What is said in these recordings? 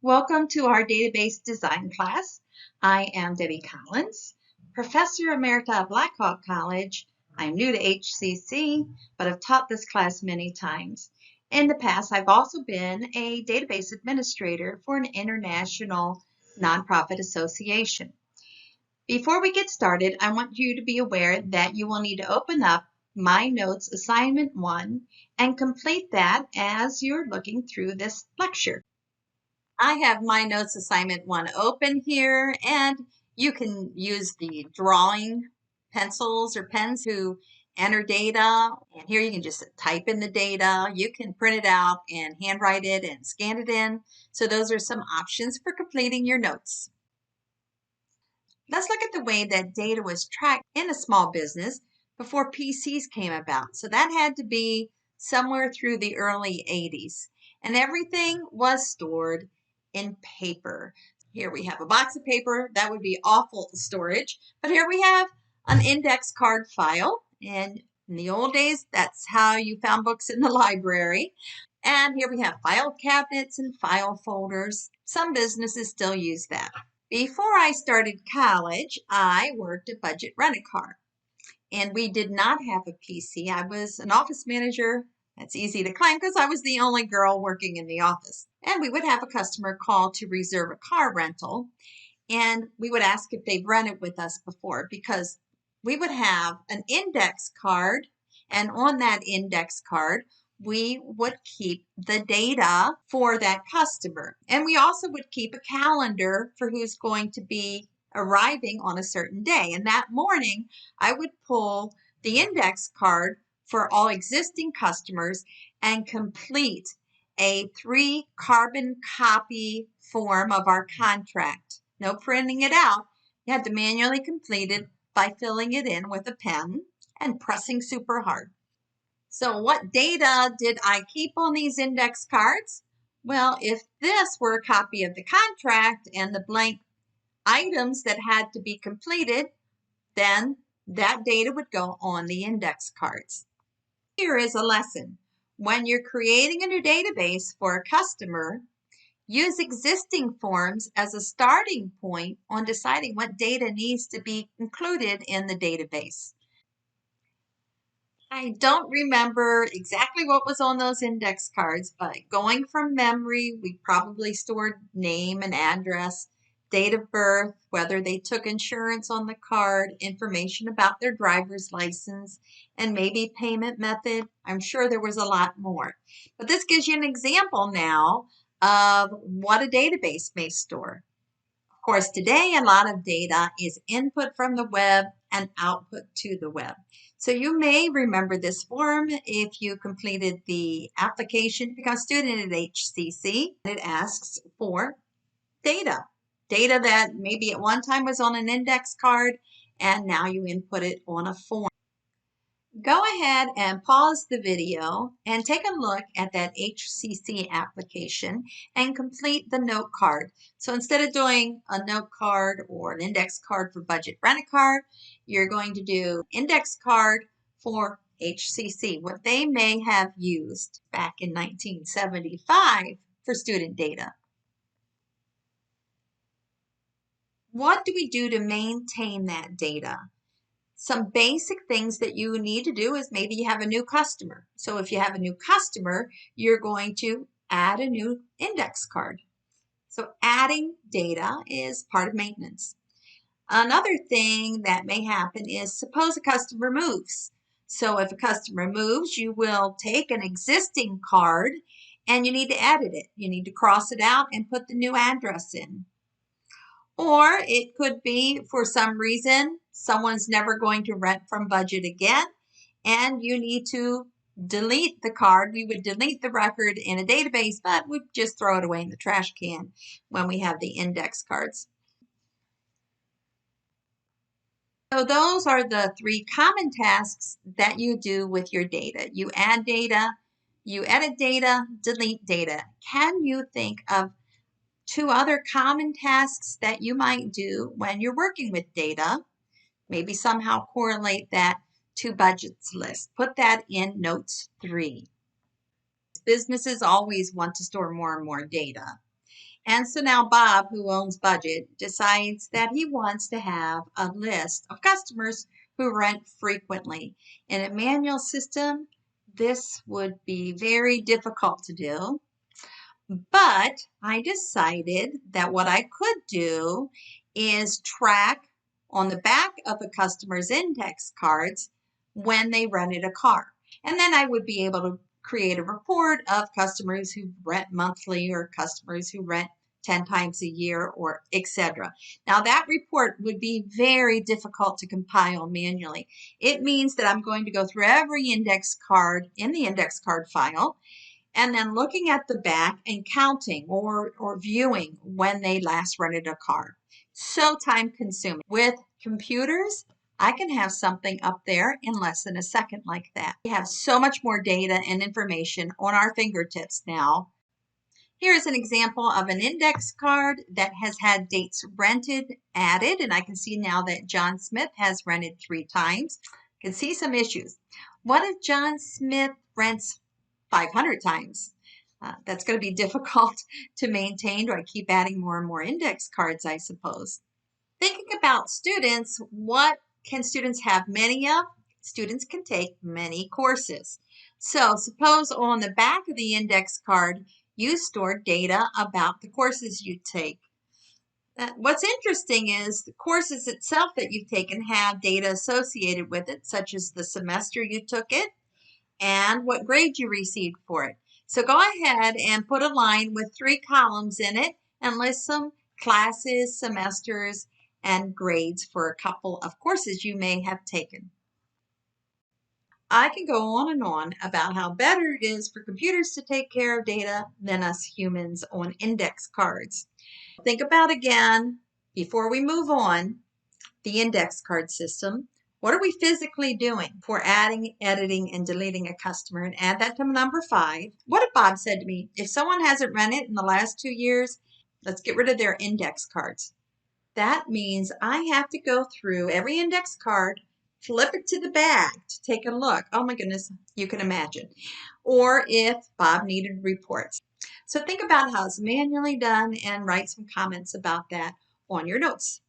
Welcome to our database design class. I am Debbie Collins, Professor Emerita at Blackhawk College. I'm new to HCC, but I've taught this class many times. In the past, I've also been a database administrator for an international nonprofit association. Before we get started, I want you to be aware that you will need to open up My Notes Assignment 1 and complete that as you're looking through this lecture. I have My Notes Assignment 1 open here, and you can use the drawing pencils or pens to enter data. And here you can just type in the data. You can print it out and handwrite it and scan it in. So those are some options for completing your notes. Let's look at the way that data was tracked in a small business before PCs came about. So that had to be somewhere through the early 80s. And everything was stored in paper. Here we have a box of paper. That would be awful storage. But here we have an index card file. And in the old days, that's how you found books in the library. And here we have file cabinets and file folders. Some businesses still use that. Before I started college, I worked at Budget Rent-A-Car. And we did not have a PC. I was an office manager. That's easy to claim because I was the only girl working in the office. And we would have a customer call to reserve a car rental. And we would ask if they've rented with us before because we would have an index card. And on that index card, we would keep the data for that customer. And we also would keep a calendar for who's going to be arriving on a certain day. And that morning, I would pull the index card for all existing customers and complete a 3-carbon copy form of our contract. No printing it out. You had to manually complete it by filling it in with a pen and pressing super hard. So what data did I keep on these index cards? Well, if this were a copy of the contract and the blank items that had to be completed, then that data would go on the index cards. Here is a lesson. When you're creating a new database for a customer, use existing forms as a starting point on deciding what data needs to be included in the database. I don't remember exactly what was on those index cards, but going from memory, we probably stored name and address, date of birth, whether they took insurance on the card, information about their driver's license, and maybe payment method. I'm sure there was a lot more. But this gives you an example now of what a database may store. Of course, today a lot of data is input from the web and output to the web. So you may remember this form if you completed the application to become a student at HCC. It asks for data that maybe at one time was on an index card and now you input it on a form. Go ahead and pause the video and take a look at that HCC application and complete the note card. So instead of doing a note card or an index card for Budget Rent-A-Car, you're going to do index card for HCC, what they may have used back in 1975 for student data. What do we do to maintain that data? Some basic things that you need to do is maybe you have a new customer. So if you have a new customer, you're going to add a new index card. So adding data is part of maintenance. Another thing that may happen is suppose a customer moves. So if a customer moves, you will take an existing card and you need to edit it. You need to cross it out and put the new address in. Or it could be for some reason, someone's never going to rent from Budget again, and you need to delete the card. We would delete the record in a database, but we'd just throw it away in the trash can when we have the index cards. So those are the 3 common tasks that you do with your data. You add data, you edit data, delete data. Can you think of 2 other common tasks that you might do when you're working with data? Maybe somehow correlate that to budgets list. Put that in notes 3. Businesses always want to store more and more data. And so now Bob, who owns Budget, decides that he wants to have a list of customers who rent frequently. In a manual system, this would be very difficult to do. But I decided that what I could do is track on the back of a customer's index cards when they rented a car. And then I would be able to create a report of customers who rent monthly or customers who rent 10 times a year or etc. Now that report would be very difficult to compile manually. It means that I'm going to go through every index card in the index card file and then looking at the back and counting or viewing when they last rented a car. So time consuming. With computers, I can have something up there in less than a second like that. We have so much more data and information on our fingertips now. Here's an example of an index card that has had dates rented added, and I can see now that John Smith has rented 3 times. I can see some issues. What if John Smith rents 500 times? That's going to be difficult to maintain. Do I keep adding more and more index cards, I suppose? Thinking about students, what can students have many of? Students can take many courses. So suppose on the back of the index card, you store data about the courses you take. What's interesting is the courses itself that you've taken have data associated with it, such as the semester you took it and what grade you received for it. So go ahead and put a line with 3 columns in it and list some classes, semesters, and grades for a couple of courses you may have taken. I can go on and on about how better it is for computers to take care of data than us humans on index cards. Think about again, before we move on, the index card system. What are we physically doing for adding, editing, and deleting a customer? And add that to number 5. What if Bob said to me, if someone hasn't rented in the last 2 years, let's get rid of their index cards. That means I have to go through every index card, flip it to the back to take a look. Oh my goodness, you can imagine. Or if Bob needed reports. So think about how it's manually done and write some comments about that on your notes.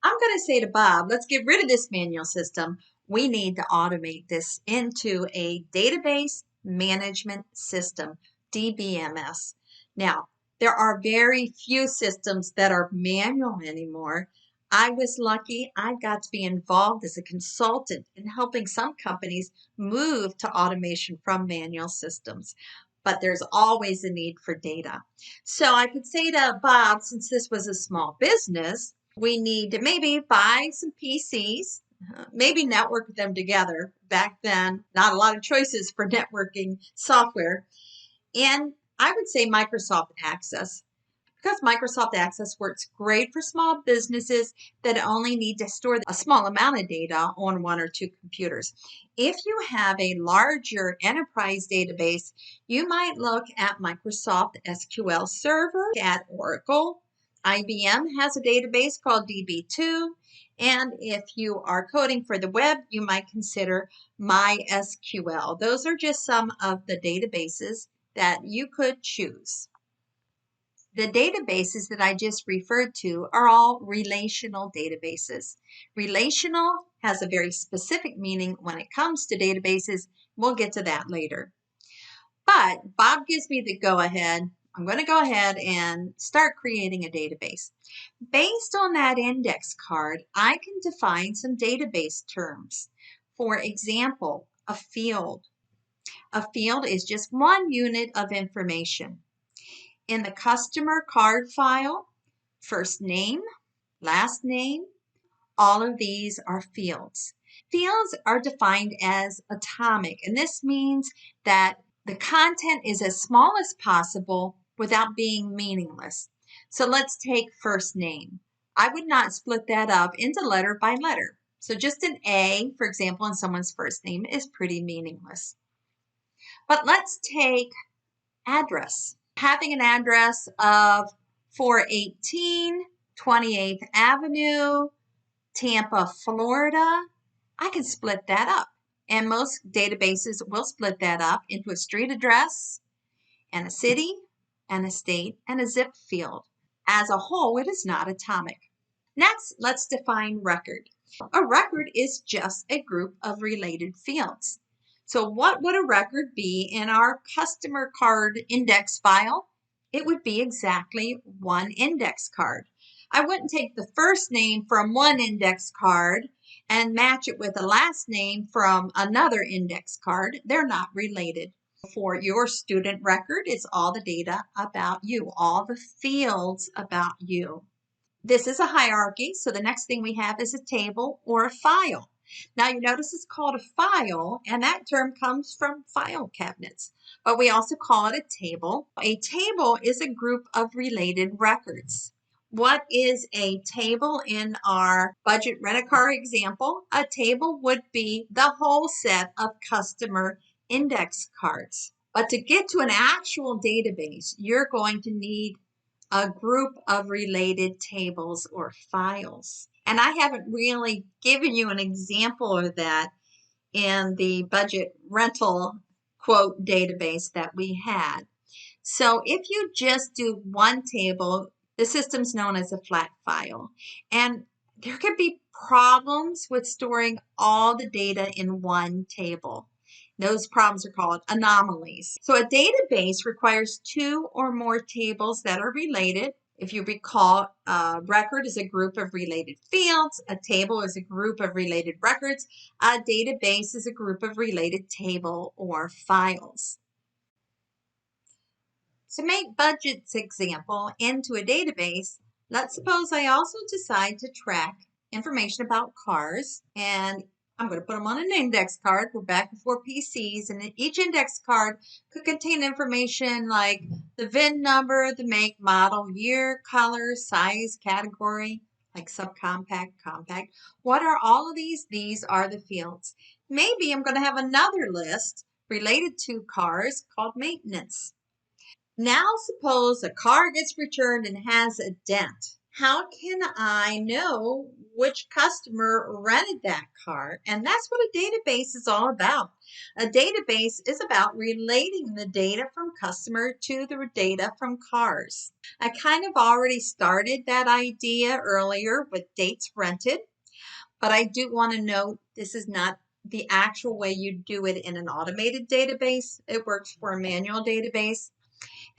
I'm going to say to Bob, let's get rid of this manual system. We need to automate this into a database management system, DBMS. Now, there are very few systems that are manual anymore. I was lucky I got to be involved as a consultant in helping some companies move to automation from manual systems. But there's always a need for data. So I could say to Bob, since this was a small business, we need to maybe buy some PCs, maybe network them together. Back then, not a lot of choices for networking software. And I would say Microsoft Access, because Microsoft Access works great for small businesses that only need to store a small amount of data on 1 or 2 computers. If you have a larger enterprise database, you might look at Microsoft SQL Server, at Oracle. IBM has a database called DB2. And if you are coding for the web, you might consider MySQL. Those are just some of the databases that you could choose. The databases that I just referred to are all relational databases. Relational has a very specific meaning when it comes to databases. We'll get to that later. But Bob gives me the go-ahead. I'm going to go ahead and start creating a database. Based on that index card, I can define some database terms. For example, a field. A field is just one unit of information. In the customer card file, first name, last name, all of these are fields. Fields are defined as atomic, and this means that the content is as small as possible without being meaningless. So let's take first name. I would not split that up into letter by letter. So just an A, for example, in someone's first name is pretty meaningless. But let's take address. Having an address of 418 28th Avenue, Tampa, Florida, I can split that up. And most databases will split that up into a street address and a city and a state, and a zip field. As a whole, it is not atomic. Next, let's define record. A record is just a group of related fields. So what would a record be in our customer card index file? It would be exactly one index card. I wouldn't take the first name from one index card and match it with the last name from another index card. They're not related. For your student record, it's all the data about you, all the fields about you. This is a hierarchy, so the next thing we have is a table or a file. Now you notice it's called a file, and that term comes from file cabinets, but we also call it a table. A table is a group of related records. What is a table in our budget rent-a-car example? A table would be the whole set of customer index cards. But to get to an actual database, you're going to need a group of related tables or files. And I haven't really given you an example of that in the budget rental quote database that we had. So if you just do one table, the system's known as a flat file. And there can be problems with storing all the data in one table. Those problems are called anomalies. So a database requires two or more tables that are related. If you recall, a record is a group of related fields. A table is a group of related records. A database is a group of related table or files. To make budget's example into a database, let's suppose I also decide to track information about cars, and I'm going to put them on an index card. We're back before PCs, and each index card could contain information like the VIN number, the make, model, year, color, size, category, like subcompact, compact. What are all of these? These are the fields. Maybe I'm going to have another list related to cars called maintenance. Now suppose a car gets returned and has a dent. How can I know which customer rented that car? And that's what a database is all about. A database is about relating the data from customer to the data from cars. I kind of already started that idea earlier with dates rented, but I do want to note this is not the actual way you do it in an automated database. It works for a manual database.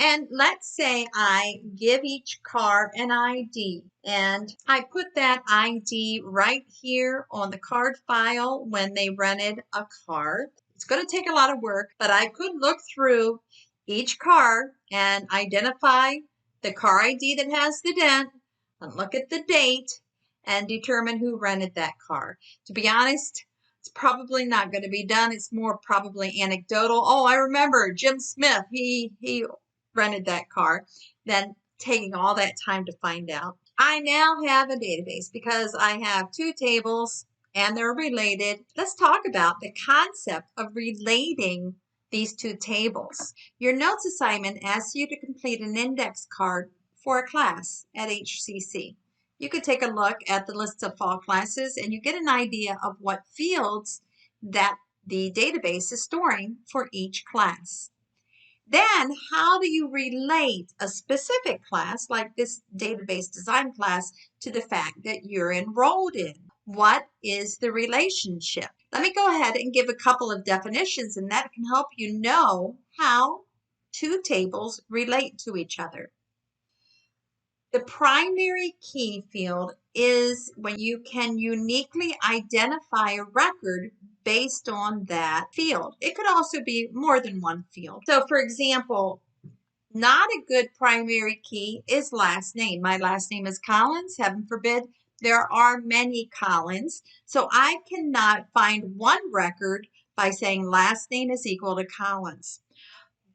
And let's say I give each car an ID, and I put that ID right here on the card file when they rented a car. It's going to take a lot of work, but I could look through each car and identify the car ID that has the dent and look at the date and determine who rented that car. To be honest, it's probably not going to be done. It's more probably anecdotal. Oh, I remember Jim Smith. He rented that car, then taking all that time to find out. I now have a database because I have two tables and they're related. Let's talk about the concept of relating these two tables. Your notes assignment asks you to complete an index card for a class at HCC. You could take a look at the list of fall classes and you get an idea of what fields that the database is storing for each class. Then, how do you relate a specific class, like this database design class, to the fact that you're enrolled in? What is the relationship? Let me go ahead and give a couple of definitions, and that can help you know how two tables relate to each other. The primary key field is when you can uniquely identify a record based on that field. It could also be more than one field. So for example, not a good primary key is last name. My last name is Collins. Heaven forbid, there are many Collins. So I cannot find one record by saying last name is equal to Collins.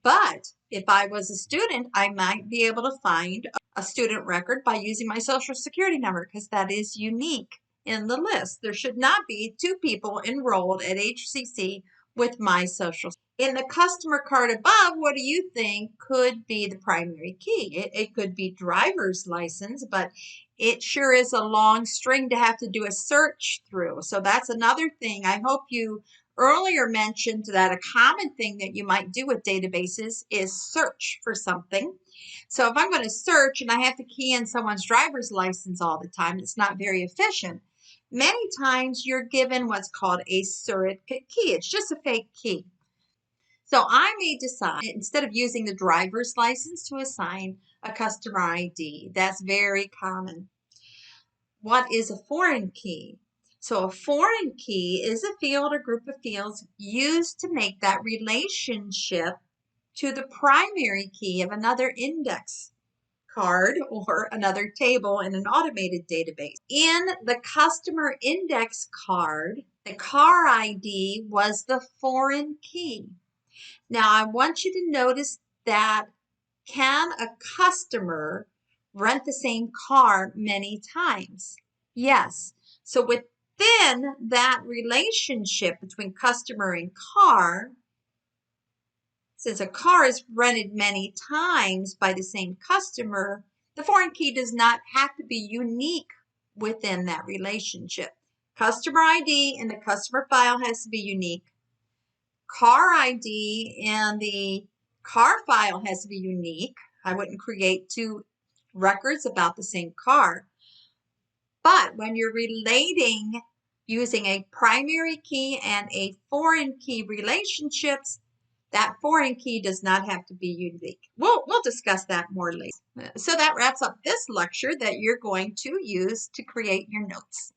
But if I was a student, I might be able to find a student record by using my social security number because that is unique in the list. There should not be two people enrolled at HCC with my social. In the customer card above, what do you think could be the primary key? It could be driver's license, but it sure is a long string to have to do a search through. So that's another thing. I hope you earlier mentioned that a common thing that you might do with databases is search for something. So if I'm going to search and I have to key in someone's driver's license all the time, it's not very efficient. Many times you're given what's called a surrogate key. It's just a fake key. So I may decide, instead of using the driver's license, to assign a customer ID. That's very common. What is a foreign key? So a foreign key is a field or group of fields used to make that relationship to the primary key of another index card or another table in an automated database. In the customer index card, the car ID was the foreign key. Now I want you to notice that can a customer rent the same car many times? Yes. So within that relationship between customer and car, since a car is rented many times by the same customer, the foreign key does not have to be unique within that relationship. Customer ID in the customer file has to be unique. Car ID in the car file has to be unique. I wouldn't create two records about the same car. But when you're relating using a primary key and a foreign key relationships, that foreign key does not have to be unique. We'll discuss that more later. So that wraps up this lecture that you're going to use to create your notes.